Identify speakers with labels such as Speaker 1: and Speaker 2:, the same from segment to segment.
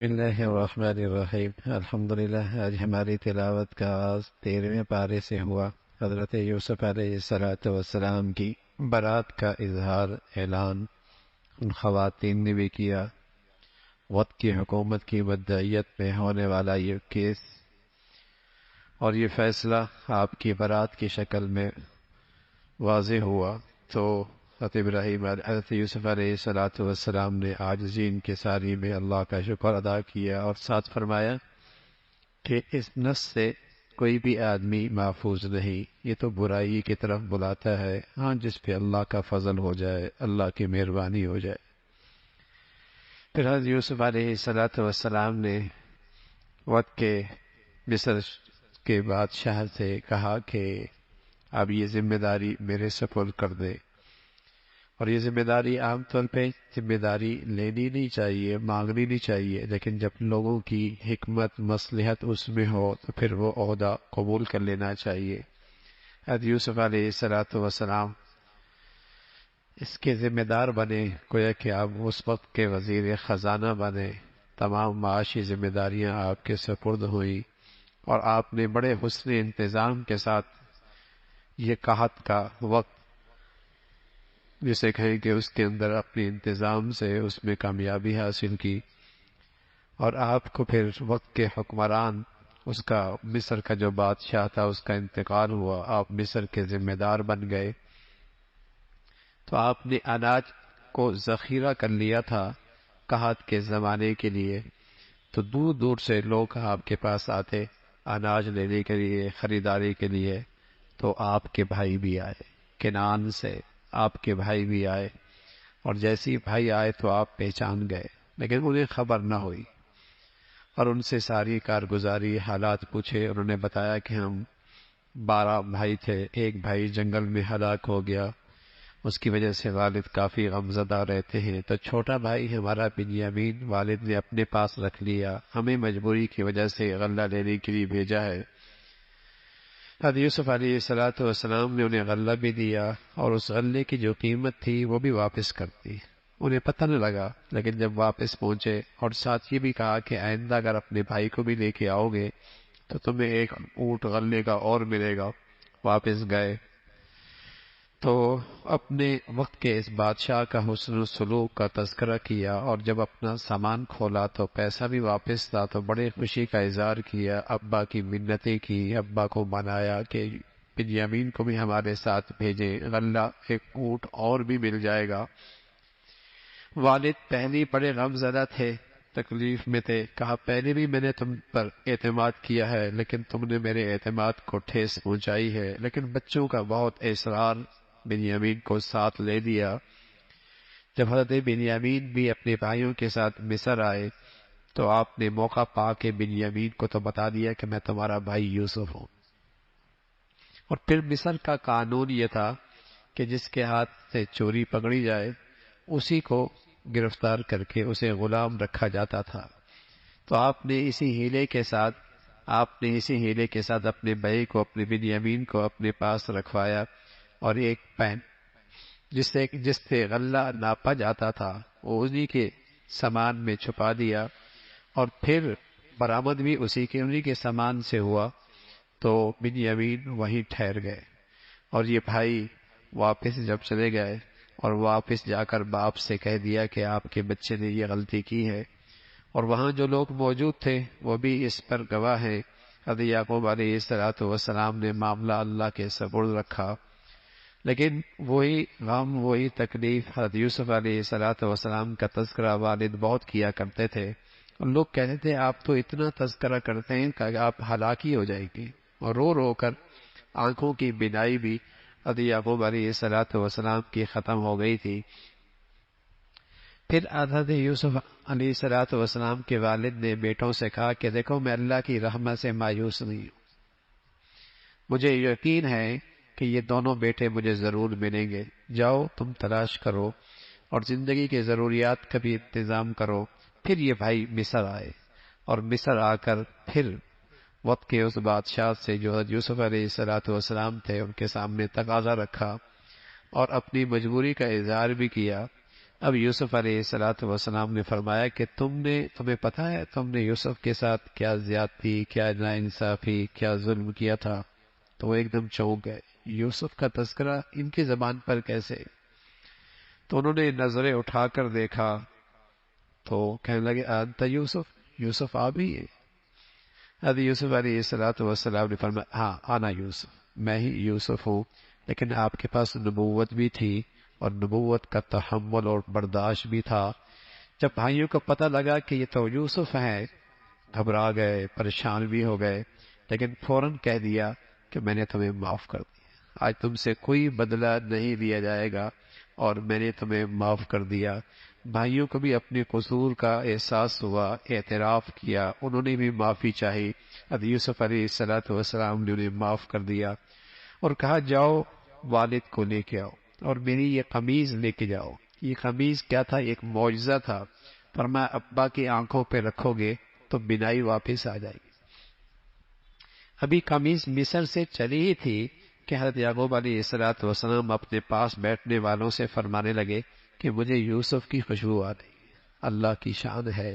Speaker 1: بسم اللہ الرحمن الرحیم الحمدللہ۔ آج ہماری تلاوت کا آغاز 13ویں پارے سے ہوا۔ حضرت یوسف علیہ السلام کی برات کا اظہار اعلان ان خواتین نے بھی کیا۔ وقت کی حکومت کی مدعیت میں ہونے والا یہ کیس اور یہ فیصلہ آپ کی برات کی شکل میں واضح ہوا تو حضرت یوسف علیہ السلام نے عاجزی انکساری میں اللہ کا شکر ادا کیا اور ساتھ فرمایا کہ اس نس سے کوئی بھی آدمی محفوظ نہیں، یہ تو برائی کی طرف بلاتا ہے، ہاں جس پہ اللہ کا فضل ہو جائے، اللہ کی مہربانی ہو جائے۔ پھر حضرت یوسف علیہ السلام نے وقت کے مصر کے بادشاہ سے کہا کہ اب یہ ذمہ داری میرے سپرد کر دے۔ اور یہ ذمہ داری عام طور پہ ذمہ داری لینی نہیں چاہیے، مانگنی نہیں چاہیے، لیکن جب لوگوں کی حکمت مصلحت اس میں ہو تو پھر وہ عہدہ قبول کر لینا چاہیے۔ حضرت یوسف علیہ السلام اس کے ذمہ دار بنے، گویا کہ آپ اس وقت کے وزیر خزانہ بنے، تمام معاشی ذمہ داریاں آپ کے سپرد ہوئیں اور آپ نے بڑے حسن انتظام کے ساتھ یہ قحط کا وقت جسے کہیں کہ اس کے اندر اپنے انتظام سے اس میں کامیابی حاصل کی، اور آپ کو پھر وقت کے حکمران اس کا مصر کا جو بادشاہ تھا اس کا انتقال ہوا، آپ مصر کے ذمہ دار بن گئے۔ تو آپ نے اناج کو ذخیرہ کر لیا تھا قحط کے زمانے کے لیے، تو دور دور سے لوگ آپ کے پاس آتے اناج لینے کے لیے، خریداری کے لیے۔ تو آپ کے بھائی بھی آئے، کنعان سے آپ کے بھائی بھی آئے، اور جیسے ہی بھائی آئے تو آپ پہچان گئے، لیکن انہیں خبر نہ ہوئی، اور ان سے ساری کارگزاری حالات پوچھے۔ انہوں نے بتایا کہ ہم 12 بھائی تھے، ایک بھائی جنگل میں ہلاک ہو گیا، اس کی وجہ سے والد کافی غمزدہ رہتے ہیں، تو چھوٹا بھائی ہمارا بنیامین والد نے اپنے پاس رکھ لیا، ہمیں مجبوری کی وجہ سے غلہ لینے کے لیے بھیجا ہے۔ حضرت یوسف علیہ السلام نے انہیں غلہ بھی دیا، اور اس غلے کی جو قیمت تھی وہ بھی واپس کر دی۔ انہیں پتہ نہ لگا، لیکن جب واپس پہنچے اور ساتھ یہ بھی کہا کہ آئندہ اگر اپنے بھائی کو بھی لے کے آؤ گے تو تمہیں ایک اونٹ غلے کا اور ملے گا۔ واپس گئے تو اپنے وقت کے اس بادشاہ کا حسن سلوک کا تذکرہ کیا، اور جب اپنا سامان کھولا تو پیسہ بھی واپس تھا، تو بڑے خوشی کا اظہار کیا، ابا کی منتیں کی، ابا کو منایا کہ بنیامین کو بھی ہمارے ساتھ بھیجیں، غلہ ایک اونٹ اور بھی مل جائے گا۔ والد پہلے بڑے غم زدہ تھے، تکلیف میں تھے، کہا پہلے بھی میں نے تم پر اعتماد کیا ہے لیکن تم نے میرے اعتماد کو ٹھیس پہنچائی ہے۔ لیکن بچوں کا بہت اصرار بنیامین کو ساتھ لے دیا۔ جب حضرت بنیامین بھی اپنے بھائیوں کے ساتھ مصر آئے تو آپ نے موقع پا کے بنیامین کو تو بتا دیا کہ میں تمہارا بھائی یوسف ہوں۔ اور پھر مصر کا قانون یہ تھا کہ جس کے ہاتھ سے چوری پکڑی جائے اسی کو گرفتار کر کے اسے غلام رکھا جاتا تھا۔ تو آپ نے اسی ہیلے کے ساتھ اپنے بھائی کو، اپنے بنیامین کو اپنے پاس رکھوایا، اور ایک پین جس سے غلہ ناپا جاتا تھا وہ انہی کے سامان میں چھپا دیا، اور پھر برآمد بھی انہی کے سامان سے ہوا۔ تو بنیامین وہیں ٹھہر گئے، اور یہ بھائی واپس جب چلے گئے اور واپس جا کر باپ سے کہہ دیا کہ آپ کے بچے نے یہ غلطی کی ہے، اور وہاں جو لوگ موجود تھے وہ بھی اس پر گواہ ہیں۔ حضرت یعقوب علیہ السلام نے معاملہ اللہ کے سپرد رکھا، لیکن وہی غم، وہی تکلیف حضرت یوسف علیہ السلام کا تذکرہ والد بہت کیا کرتے تھے، اور لوگ کہتے تھے آپ تو اتنا تذکرہ کرتے ہیں کہ آپ ہلاکی ہو جائیں گے، اور رو رو کر آنکھوں کی بینائی بھی حضرت یعقوب علیہ السلام کی ختم ہو گئی تھی۔ پھر حضرت یوسف علیہ السلام کے والد نے بیٹوں سے کہا کہ دیکھو میں اللہ کی رحمت سے مایوس نہیں ہوں، مجھے یقین ہے کہ یہ دونوں بیٹے مجھے ضرور ملیں گے، جاؤ تم تلاش کرو اور زندگی کے ضروریات کا بھی انتظام کرو۔ پھر یہ بھائی مصر آئے، اور مصر آ کر پھر وقت کے اس بادشاہ سے جو حضرت یوسف علیہ السلام تھے ان کے سامنے تقاضا رکھا، اور اپنی مجبوری کا اظہار بھی کیا، اب یوسف علیہ الصلوۃ والسلام نے فرمایا کہ تمہیں پتہ ہے تم نے یوسف کے ساتھ کیا زیادتی، کیا ناانصافی، کیا ظلم کیا تھا؟ تو وہ ایک دم چونک گئے، یوسف کا تذکرہ ان کی زبان پر کیسے؟ تو انہوں نے نظریں اٹھا کر دیکھا تو کہنے لگے انت یوسف، یوسف آپ ہی ہیں؟ حضرت یوسف علیہ الصلوۃ والسلام نے فرمایا ہاں انا یوسف، میں ہی یوسف ہوں، لیکن آپ کے پاس نبوت بھی تھی اور نبوت کا تحمل اور برداشت بھی تھا۔ جب بھائیوں کو پتہ لگا کہ یہ تو یوسف ہیں، گھبرا گئے، پریشان بھی ہو گئے، لیکن فوراً کہہ دیا کہ میں نے تمہیں معاف کر دیا، آج تم سے کوئی بدلہ نہیں لیا جائے گا اور میں نے تمہیں معاف کر دیا۔ بھائیوں کو بھی اپنے قصور کا احساس ہوا، اعتراف کیا، انہوں نے بھی معافی چاہی۔ حضرت یوسف علیہ الصلوۃ والسلام نے انہیں معاف کر دیا اور کہا جاؤ والد کو لے کے آؤ اور میری یہ قمیض لے کے جاؤ۔ یہ قمیض کیا تھا؟ ایک معجزہ تھا۔ فرمایا ابا کی آنکھوں پہ رکھو گے تو بینائی واپس آ جائے گی۔ ابھی قمیض مصر سے چلی ہی تھی کہ حضرت یعقوب علیہ الصلوۃ والسلام اپنے پاس بیٹھنے والوں سے فرمانے لگے کہ مجھے یوسف کی خوشبو آ رہی ہے۔ اللہ کی شان ہے،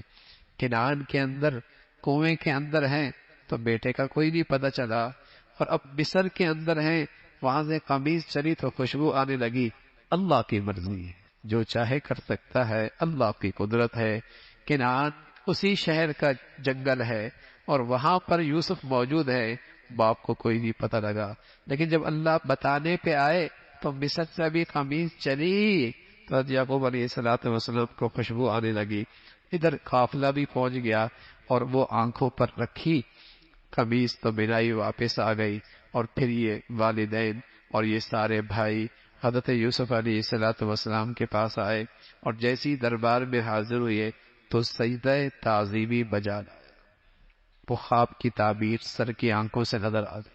Speaker 1: کنعان کے اندر کنویں کے اندر ہیں تو بیٹے کا کوئی نہیں پتہ چلا، اور اب مصر کے اندر ہیں، وہاں سے قمیض چلی تو خوشبو آنے لگی۔ اللہ کی مرضی ہے، جو چاہے کر سکتا ہے، اللہ کی قدرت ہے۔ کنعان اسی شہر کا جنگل ہے اور وہاں پر یوسف موجود ہے، باپ کو کوئی نہیں پتہ لگا، لیکن جب اللہ بتانے پہ آئے تو مصر سے بھی قمیض چلی تو یعقوب علیہ الصلوۃ والسلام کو خوشبو آنے لگی۔ ادھر قافلہ بھی پہنچ گیا اور وہ آنکھوں پر رکھی قمیض تو بینائی واپس آ گئی، اور پھر یہ والدین اور یہ سارے بھائی حضرت یوسف علیہ الصلوۃ والسلام کے پاس آئے اور جیسی دربار میں حاضر ہوئے تو سجدہ تعظیمی بجا لایا۔ وہ خواب کی تعبیر سر کی آنکھوں سے نظر آ گئی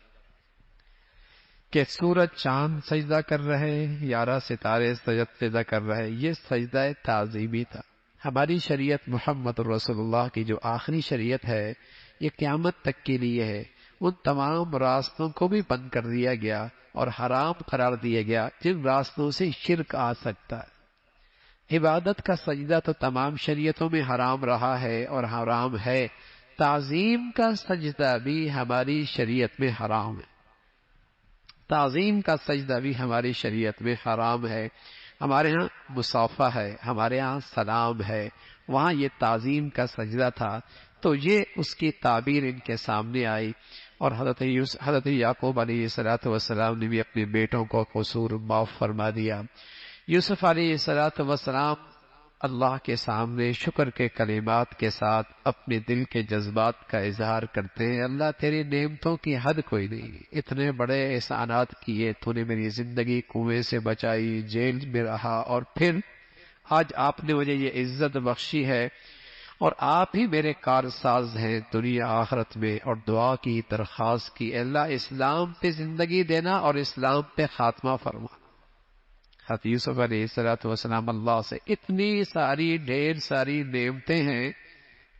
Speaker 1: کہ سورج چاند سجدہ کر رہے، 11 ستارے سجدہ کر رہے، یہ سجدہ تعظیمی تھا۔ ہماری شریعت محمد رسول اللہ کی جو آخری شریعت ہے، یہ قیامت تک کے لیے ہے۔ ان تمام راستوں کو بھی بند کر دیا گیا اور حرام قرار دیا گیا جن راستوں سے شرک آ سکتا ہے۔ عبادت کا سجدہ تو تمام شریعتوں میں حرام رہا ہے اور حرام ہے، تعظیم کا سجدہ بھی ہماری شریعت میں حرام ہے۔ تعظیم کا سجدہ بھی ہماری شریعت میں حرام ہے۔ ہمارے ہاں مصافحہ ہے، ہمارے ہاں سلام ہے، وہاں یہ تعظیم کا سجدہ تھا، تو یہ اس کی تعبیر ان کے سامنے آئی، اور حضرت یعقوب علیہ الصلوۃ والسلام نے بھی اپنے بیٹوں کو قصور معاف فرما دیا۔ یوسف علیہ الصلوۃ والسلام اللہ کے سامنے شکر کے کلمات کے ساتھ اپنے دل کے جذبات کا اظہار کرتے ہیں۔ اللہ تیری نعمتوں کی حد کوئی نہیں، اتنے بڑے احسانات کیے، تو نے میری زندگی کنویں سے بچائی، جیل میں رہا، اور پھر آج آپ نے مجھے یہ عزت بخشی ہے، اور آپ ہی میرے کارساز ہیں دنیا آخرت میں، اور دعا کی، درخواست کی، اللہ اسلام پہ زندگی دینا اور اسلام پہ خاتمہ فرما۔ حضرت یوسف علیہ الصلوۃ والسلام اللہ سے اتنی ساری ڈھیر ساری نعمتیں ہیں،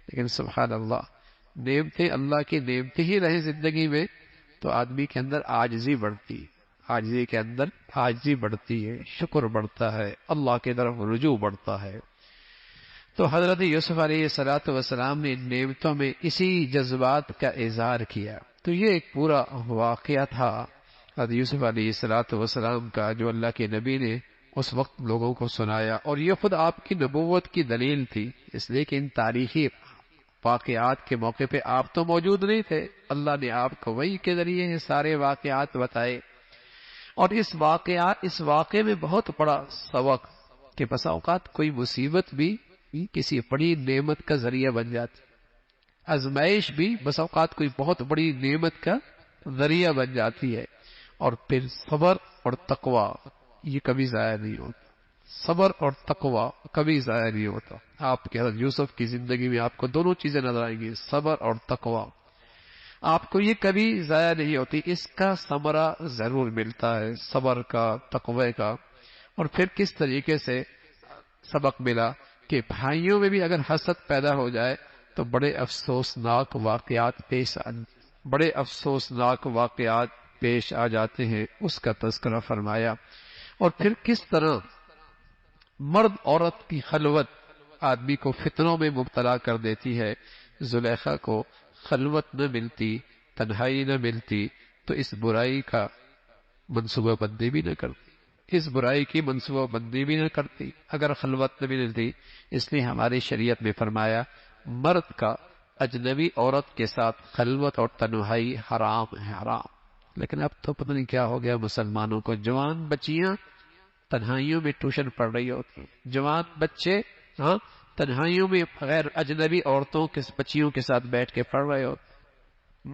Speaker 1: لیکن سبحان اللہ، نعمتیں اللہ کی نعمتیں ہی رہیں زندگی میں تو آدمی کے اندر عاجزی بڑھتی ہے، عاجزی کے اندر عاجزی بڑھتی ہے، شکر بڑھتا ہے، اللہ کی طرف رجوع بڑھتا ہے۔ تو حضرت یوسف علیہ الصلوۃ والسلام نے ان نعمتوں میں اسی جذبات کا اظہار کیا۔ تو یہ ایک پورا واقعہ تھا حضرت یوسف علیہ الصلوۃ والسلام کا، جو اللہ کے نبی نے اس وقت لوگوں کو سنایا، اور یہ خود آپ کی نبوت کی دلیل تھی، اس لیے کہ ان تاریخی واقعات کے موقع پہ آپ تو موجود نہیں تھے، اللہ نے آپ کو وحی کے ذریعے یہ سارے واقعات بتائے، اور اس واقعے میں بہت بڑا سبق کہ بسا اوقات کوئی مصیبت بھی کسی بڑی نعمت کا ذریعہ بن جاتی، آزمائش بھی بسا اوقات کوئی بہت بڑی نعمت کا ذریعہ بن جاتی ہے، اور پھر صبر اور تقوی یہ کبھی ضائع نہیں ہوتا، صبر اور تقوی کبھی ضائع نہیں ہوتا۔ آپ کے حضرت یوسف کی زندگی میں آپ کو دونوں چیزیں نظر آئیں گی، صبر اور تقوی، آپ کو یہ کبھی ضائع نہیں ہوتی، اس کا ثمرہ ضرور ملتا ہے، صبر کا، تقوی کا۔ اور پھر کس طریقے سے سبق ملا کہ بھائیوں میں بھی اگر حسد پیدا ہو جائے تو بڑے افسوسناک واقعات پیش آ جاتے ہیں، اس کا تذکرہ فرمایا، اور پھر کس طرح
Speaker 2: مرد عورت کی خلوت آدمی کو فتنوں میں مبتلا کر دیتی ہے. زلیخا کو خلوت نہ ملتی، تنہائی نہ ملتی تو اس برائی کا منصوبہ بندی بھی نہ کرتی، اس برائی کی منصوبہ بندی بھی نہ کرتی اگر خلوت نہ ملتی. اس لیے ہماری شریعت میں فرمایا مرد کا اجنبی عورت کے ساتھ خلوت اور تنہائی حرام ہے، حرام. لیکن اب تو پتہ نہیں کیا ہو گیا مسلمانوں کو، جوان بچیاں تنہائیوں میں ٹیوشن پڑھ رہی ہوتی، جوان بچے تنہائیوں میں غیر اجنبی عورتوں کے بچیوں کے ساتھ بیٹھ کے پڑھ رہے ہوتے.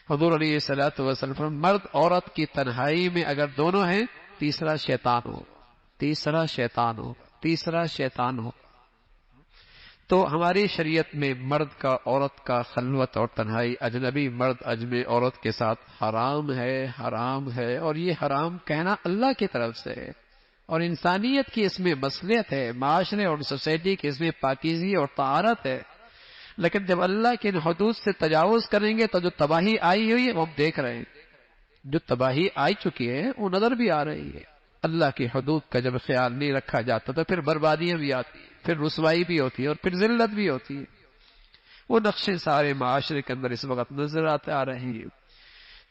Speaker 2: حضور علیہ الصلوۃ والسلام مرد عورت کی تنہائی میں اگر دونوں ہیں تیسرا شیطان ہو، تیسرا شیطان ہو، تیسرا شیطان ہو. تو ہماری شریعت میں مرد کا عورت کا خلوت اور تنہائی اجنبی مرد اجنبی عورت کے ساتھ حرام ہے، حرام ہے. اور یہ حرام کہنا اللہ کی طرف سے ہے اور انسانیت کی اس میں مصلحت ہے، معاشرے اور سوسائٹی کی اس میں پاکیزگی اور طہارت ہے. لیکن جب اللہ کے حدود سے تجاوز کریں گے تو جو تباہی آئی ہوئی ہے وہ ہم دیکھ رہے ہیں، جو تباہی آئی چکی ہے وہ نظر بھی آ رہی ہے. اللہ کی حدود کا جب خیال نہیں رکھا جاتا تو پھر بربادیاں بھی آتی ہیں، پھر رسوائی بھی ہوتی ہے اور پھر ذلت بھی ہوتی ہے. وہ نقشے سارے معاشرے کے اندر اس وقت نظر آتے آ رہے ہیں.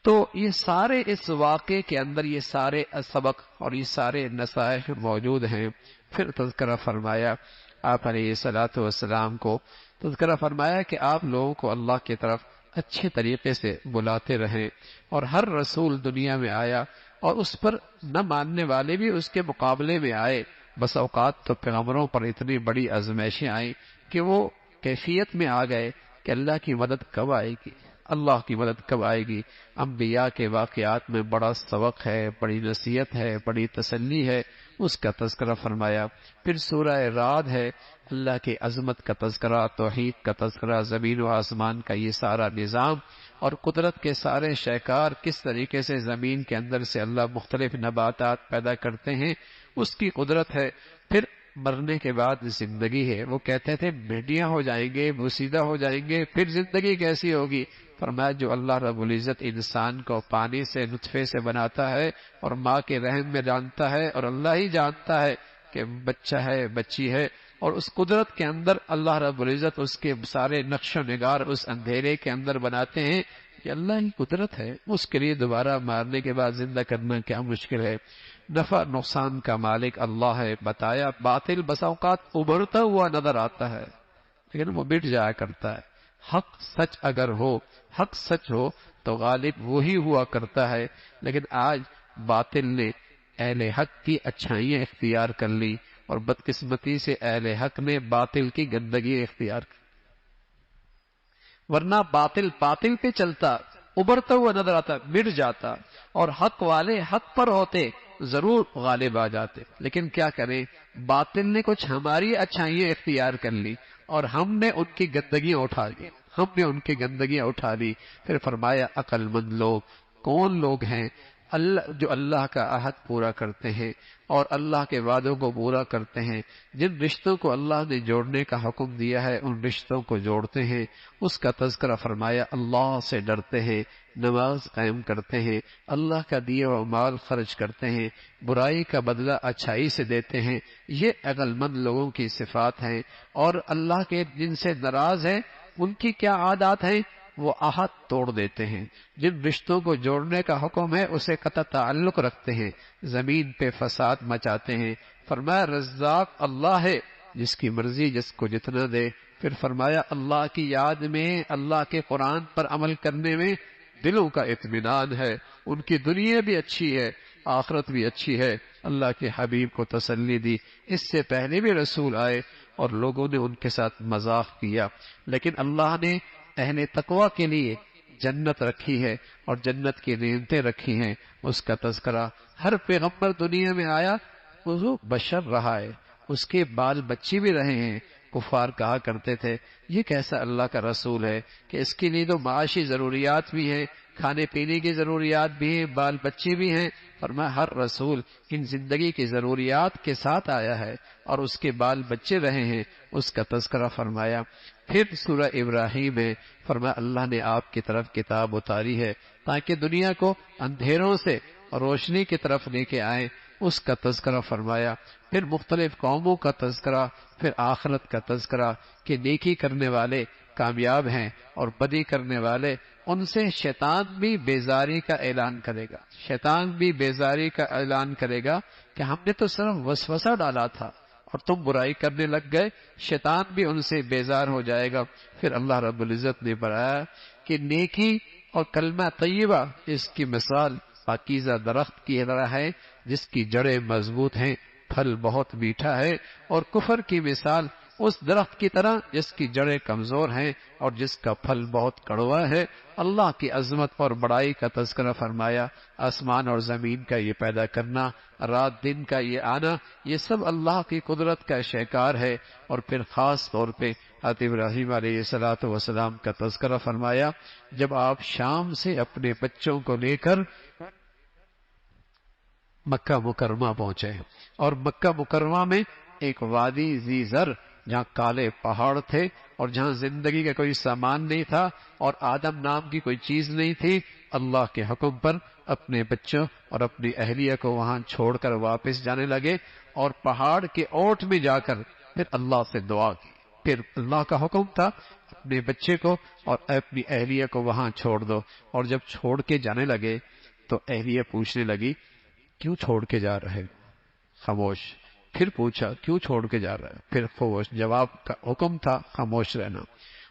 Speaker 2: تو یہ سارے اس واقعے کے اندر یہ سارے سبق اور یہ سارے نصائح موجود ہیں. پھر تذکرہ فرمایا آپ علیہ الصلوۃ والسلام کو، تذکرہ فرمایا کہ آپ لوگوں کو اللہ کی طرف اچھے طریقے سے بلاتے رہیں. اور ہر رسول دنیا میں آیا اور اس پر نہ ماننے والے بھی اس کے مقابلے میں آئے. بس اوقات تو پیغمبروں پر اتنی بڑی آزمائشیں آئیں کہ وہ کیفیت میں آ گئے کہ اللہ کی مدد کب آئے گی، اللہ کی مدد کب آئے گی. انبیاء کے واقعات میں بڑا سبق ہے، بڑی نصیحت ہے، بڑی تسلی ہے، اس کا تذکرہ فرمایا. پھر سورہ رعد ہے، اللہ کی عظمت کا تذکرہ، توحید کا تذکرہ، زمین و آسمان کا یہ سارا نظام اور قدرت کے سارے شہکار کس طریقے سے زمین کے اندر سے اللہ مختلف نباتات پیدا کرتے ہیں، اس کی قدرت ہے. پھر مرنے کے بعد زندگی ہے. وہ کہتے تھے بھیڑیاں ہو جائیں گے، بوسیدہ ہو جائیں گے، پھر زندگی کیسی ہوگی؟ فرمایا جو اللہ رب العزت انسان کو پانی سے نطفے سے بناتا ہے اور ماں کے رحم میں جانتا ہے اور اللہ ہی جانتا ہے کہ بچہ ہے بچی ہے، اور اس قدرت کے اندر اللہ رب العزت اس کے سارے نقش و نگار اس اندھیرے کے اندر بناتے ہیں. یہ اللہ ہی قدرت ہے. اس کے لیے دوبارہ مارنے کے بعد زندہ کرنا کیا مشکل ہے. نفع نقصان کا مالک اللہ ہے. بتایا باطل بسا اوقات ابھرتا ہوا نظر آتا ہے لیکن وہ مٹ جایا کرتا ہے. حق سچ اگر ہو، حق سچ ہو تو غالب وہی ہوا کرتا ہے. لیکن آج باطل نے اہل حق کی اچھائیاں اختیار کر لی اور بدقسمتی سے اہل حق نے باطل کی گندگی اختیار کی. ورنہ باطل پہ چلتا، ابھرتا ہوا نظر آتا، مٹ جاتا، اور حق والے حق پر ہوتے ضرور غالب آ جاتے. لیکن کیا کریں، باطل نے کچھ ہماری اچھائیاں اختیار کر لی اور ہم نے ان کی گندگیاں اٹھا لی. پھر فرمایا عقل مند لوگ کون لوگ ہیں؟ جو اللہ کا عہد پورا کرتے ہیں اور اللہ کے وعدوں کو پورا کرتے ہیں، جن رشتوں کو اللہ نے جوڑنے کا حکم دیا ہے ان رشتوں کو جوڑتے ہیں. اس کا تذکرہ فرمایا اللہ سے ڈرتے ہیں، نماز قائم کرتے ہیں، اللہ کا دیا ہوا مال خرچ کرتے ہیں، برائی کا بدلہ اچھائی سے دیتے ہیں. یہ عقل مند لوگوں کی صفات ہیں. اور اللہ کے جن سے ناراض ہیں ان کی کیا عادات ہیں؟ وہ عہد توڑ دیتے ہیں. جن رشتوں کو جوڑنے کا حکم ہے اسے قطع تعلق رکھتے ہیں، زمین پہ فساد مچاتے ہیں. فرمایا رزاق اللہ ہے، جس کی مرضی جس کو جتنا دے. پھر فرمایا اللہ کی یاد میں، اللہ کے قرآن پر عمل کرنے میں دلوں کا اطمینان ہے. ان کی دنیا بھی اچھی ہے، آخرت بھی اچھی ہے. اللہ کے حبیب کو تسلی دی. اس سے پہلے بھی رسول آئے اور لوگوں نے ان کے ساتھ مذاق کیا، لیکن اللہ نے اہل تقوی کے لیے جنت رکھی ہے اور جنت کی نعمتیں رکھی ہیں. اس کا تذکرہ ہر پیغمبر دنیا میں آیا وہ بشر رہا ہے، اس کے بال بچے بھی رہے ہیں. کفار کہا کرتے تھے یہ کیسا اللہ کا رسول ہے کہ اس کے لیے تو معاشی ضروریات بھی ہیں، کھانے پینے کی ضروریات بھی ہیں، بال بچے بھی ہیں. فرمایا ہر رسول ان زندگی کی ضروریات کے ساتھ آیا ہے اور اس کے بال بچے رہے ہیں. اس کا تذکرہ فرمایا. پھر سورہ ابراہیم میں فرمایا اللہ نے آپ کی طرف کتاب اتاری ہے تاکہ دنیا کو اندھیروں سے روشنی کی طرف لے کے آئیں. اس کا تذکرہ فرمایا، پھر مختلف قوموں کا تذکرہ، پھر آخرت کا تذکرہ کہ نیکی کرنے والے کامیاب ہیں اور بدی کرنے والے، ان سے شیطان بھی بیزاری کا اعلان کرے گا، شیطان بھی بیزاری کا اعلان کرے گا کہ ہم نے تو صرف وسوسہ ڈالا تھا اور تم برائی کرنے لگ گئے، شیطان بھی ان سے بیزار ہو جائے گا۔ پھر اللہ رب العزت نے بتایا کہ نیکی اور کلمہ طیبہ اس کی مثال پاکیزہ درخت کی طرح ہے جس کی جڑیں مضبوط ہیں، پھل بہت میٹھا ہے، اور کفر کی مثال اس درخت کی طرح جس کی جڑیں کمزور ہیں اور جس کا پھل بہت کڑوا ہے۔ اللہ کی عظمت اور بڑائی کا تذکرہ فرمایا، آسمان اور زمین کا یہ پیدا کرنا، رات دن کا یہ آنا، یہ سب اللہ کی قدرت کا شہکار ہے۔ اور پھر خاص طور پہ حضرت ابراہیم علیہ السلام کا تذکرہ فرمایا، جب آپ شام سے اپنے بچوں کو لے کر مکہ مکرمہ پہنچے، اور مکہ مکرمہ میں ایک وادی ذی زر جہاں کالے پہاڑ تھے اور جہاں زندگی کا کوئی سامان نہیں تھا اور آدم نام کی کوئی چیز نہیں تھی، اللہ کے حکم پر اپنے بچوں اور اپنی اہلیہ کو وہاں چھوڑ کر واپس جانے لگے، اور پہاڑ کے اوٹ میں جا کر پھر اللہ سے دعا کی۔ پھر اللہ کا حکم تھا اپنے بچے کو اور اپنی اہلیہ کو وہاں چھوڑ دو، اور جب چھوڑ کے جانے لگے تو اہلیہ پوچھنے لگی کیوں چھوڑ کے جا رہے؟ خاموش۔ پھر پوچھا کیوں چھوڑ کے جا رہا ہے؟ پھر خاموش۔ جواب کا حکم تھا خاموش رہنا۔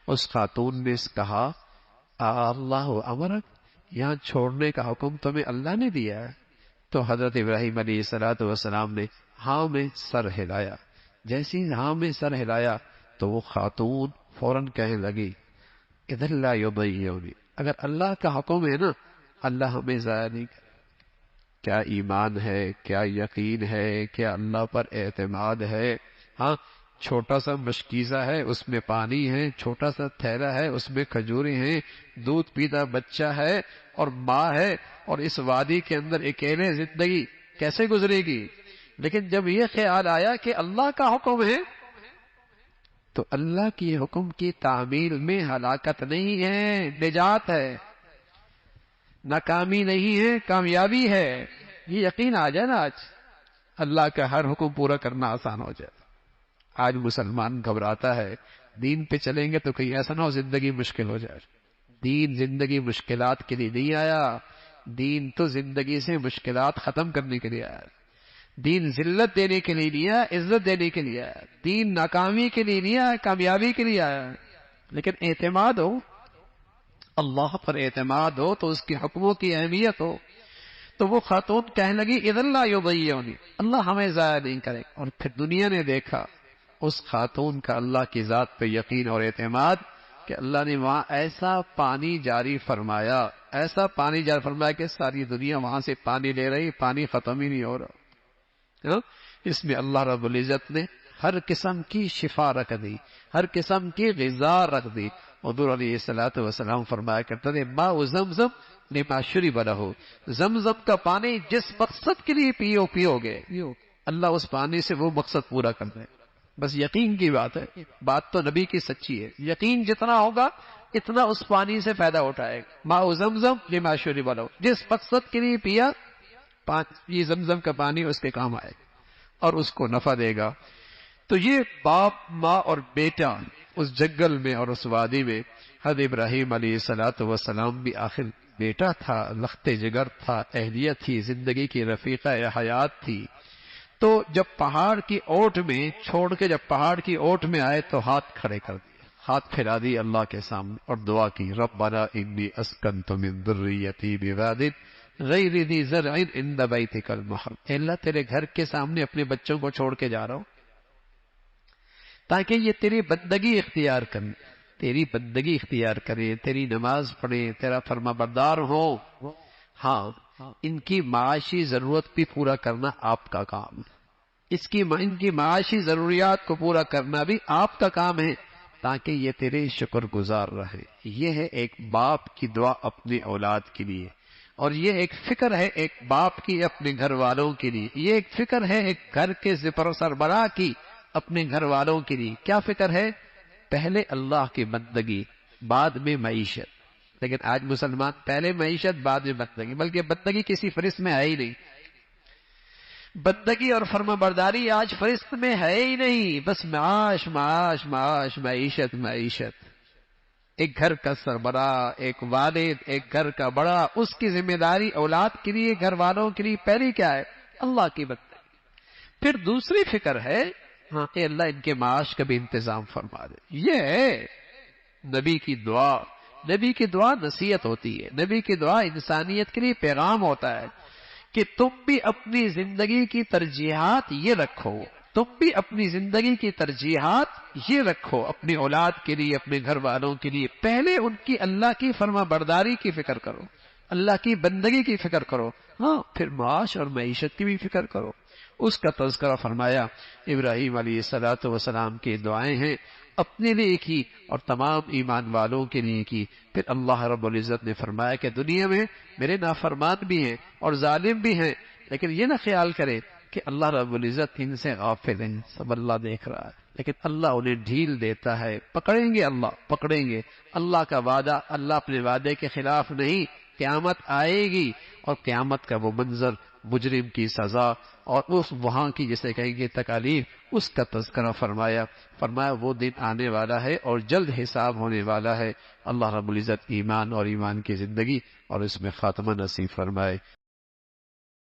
Speaker 2: اس خاتون نے کہا اللہ امرک، یہاں چھوڑنے کا حکم تمہیں اللہ نے دیا ہے؟ تو حضرت ابراہیم علیہ السلام نے ہاں میں سر ہلایا۔ جیسے ہی ہاں میں سر ہلایا تو وہ خاتون فوراً کہنے لگی اذا لا یضیعنی، اگر اللہ کا حکم ہے نا، اللہ ہمیں ضائع نہیں کرے۔ کیا ایمان ہے، کیا یقین ہے، کیا اللہ پر اعتماد ہے۔ ہاں، چھوٹا سا مشکیزہ ہے اس میں پانی ہے، چھوٹا سا تھیلا ہے اس میں کھجوریں ہیں، دودھ پیتا بچہ ہے اور ماں ہے، اور اس وادی کے اندر اکیلے زندگی کیسے گزرے گی؟ لیکن جب یہ خیال آیا کہ اللہ کا حکم ہے تو اللہ کی حکم کی تعمیل میں ہلاکت نہیں ہے، نجات ہے، ناکامی نہیں ہے، کامیابی ہے۔ یہ یقین آ جائے نا، آج اللہ کا ہر حکم پورا کرنا آسان ہو جائے۔ آج مسلمان گھبراتا ہے دین پہ چلیں گے تو کہیں ایسا نہ ہو زندگی مشکل ہو جائے۔ دین زندگی مشکلات کے لیے نہیں آیا، دین تو زندگی سے مشکلات ختم کرنے کے لیے آیا۔ دین ذلت دینے کے لیے نہیں آیا، عزت دینے کے لیے آیا۔ دین ناکامی کے لیے نہیں آیا، کامیابی کے لیے آیا۔ لیکن اعتماد ہو، اللہ پر اعتماد ہو تو اس کے حکموں کی اہمیت ہو۔ تو وہ خاتون کہنے لگی اذا لا یضیعنی، اللہ ہمیں ضائع نہیں کرے۔ اور پھر دنیا نے دیکھا اس خاتون کا اللہ کی ذات پہ یقین اور اعتماد کہ اللہ نے وہاں ایسا پانی جاری فرمایا، ایسا پانی جاری فرمایا کہ ساری دنیا وہاں سے پانی لے رہی، پانی ختم ہی نہیں ہو رہا۔ اس میں اللہ رب العزت نے ہر قسم کی شفا رکھ دی، ہر قسم کی غذا رکھ دی۔ حضور علیہ السلام فرمایا کرتے تھے ماء زمزم لما شرب لہ، زمزم کا پانی جس مقصد کے لیے پیو گے، اللہ اس پانی سے وہ مقصد پورا کر دے۔ بس یقین کی بات ہے، بات تو نبی کی سچی ہے، یقین جتنا ہوگا اتنا اس پانی سے فائدہ اٹھائے گا۔ ماء زمزم لما شرب لہ، جس مقصد کے لیے پیا، یہ زمزم کا پانی اس کے کام آئے گا اور اس کو نفع دے گا۔ تو یہ باپ، ماں اور بیٹا اس جنگل میں اور اس وادی میں، حضرت ابراہیم علیہ السلام بھی آخر بیٹا تھا، لخت جگر تھا، اہلیہ تھی، زندگی کی رفیقہ حیات تھی۔ تو جب پہاڑ کی اوٹ میں چھوڑ کے جب پہاڑ کی اوٹ میں آئے تو ہاتھ کھڑے کر دیے، ہاتھ پھیلا دی اللہ کے سامنے اور دعا کی ربنا انی اسکنت من ذریتی بواد غیر ذی زرع عند بیتک المحرم، اے اللہ تیرے گھر کے سامنے اپنے بچوں کو چھوڑ کے جا رہا ہوں تاکہ یہ تیری بندگی اختیار کریں، تیری بندگی اختیار کریں، تیری نماز پڑھیں، تیرا فرما بردار ہو۔ ہاں، ان کی معاشی ضرورت بھی پورا کرنا آپ کا کام ہے، ان کی معاشی ضروریات کو پورا کرنا بھی آپ کا کام ہے تاکہ یہ تیرے شکر گزار رہے۔ یہ ہے ایک باپ کی دعا اپنے اولاد کے لیے، اور یہ ایک فکر ہے ایک باپ کی اپنے گھر والوں کے لیے، یہ ایک فکر ہے ایک گھر کے سربراہ کی اپنے گھر والوں کے لیے۔ کیا فکر ہے؟ پہلے اللہ کی بندگی، بعد میں معیشت۔ لیکن آج مسلمان پہلے معیشت بعد میں بندگی، بلکہ بندگی کسی فہرست میں ہے ہی نہیں۔ بندگی اور فرما برداری آج فہرست میں ہے ہی نہیں، بس معاش معاش معاش، معیشت معیشت۔ ایک گھر کا سربراہ، ایک والد، ایک گھر کا بڑا، اس کی ذمہ داری اولاد کے لیے، گھر والوں کے لیے پہلی کیا ہے؟ اللہ کی بندگی۔ پھر دوسری فکر ہے ہاں کہ اللہ ان کے معاش کا بھی انتظام فرما دے۔ یہ ہے نبی کی دعا۔ نبی کی دعا نصیحت ہوتی ہے، نبی کی دعا انسانیت کے لیے پیغام ہوتا ہے کہ تم بھی اپنی زندگی کی ترجیحات یہ رکھو، تم بھی اپنی زندگی کی ترجیحات یہ رکھو اپنی اولاد کے لیے، اپنے گھر والوں کے لیے، پہلے ان کی اللہ کی فرما برداری کی فکر کرو، اللہ کی بندگی کی فکر کرو، ہاں پھر معاش اور معیشت کی بھی فکر کرو۔ اس کا تذکرہ فرمایا۔ ابراہیم علیہ السلام کی دعائیں ہیں، اپنے لیے کی اور تمام ایمان والوں کے لیے کی۔ پھر اللہ رب العزت نے فرمایا کہ دنیا میں میرے نافرمان بھی ہیں اور ظالم بھی ہیں، لیکن یہ نہ خیال کرے کہ اللہ رب العزت ان سے غافل ہیں، سب اللہ دیکھ رہا ہے، لیکن اللہ انہیں ڈھیل دیتا ہے، پکڑیں گے، اللہ پکڑیں گے۔ اللہ کا وعدہ، اللہ اپنے وعدے کے خلاف نہیں، قیامت آئے گی اور قیامت کا وہ منظر، مجرم کی سزا اور اس وہاں کی جسے کہیں گے تکالیف، اس کا تذکرہ فرمایا۔ فرمایا وہ دن آنے والا ہے اور جلد حساب ہونے والا ہے۔ اللہ رب العزت ایمان اور ایمان کی زندگی اور اس میں خاتمہ نصیب فرمائے۔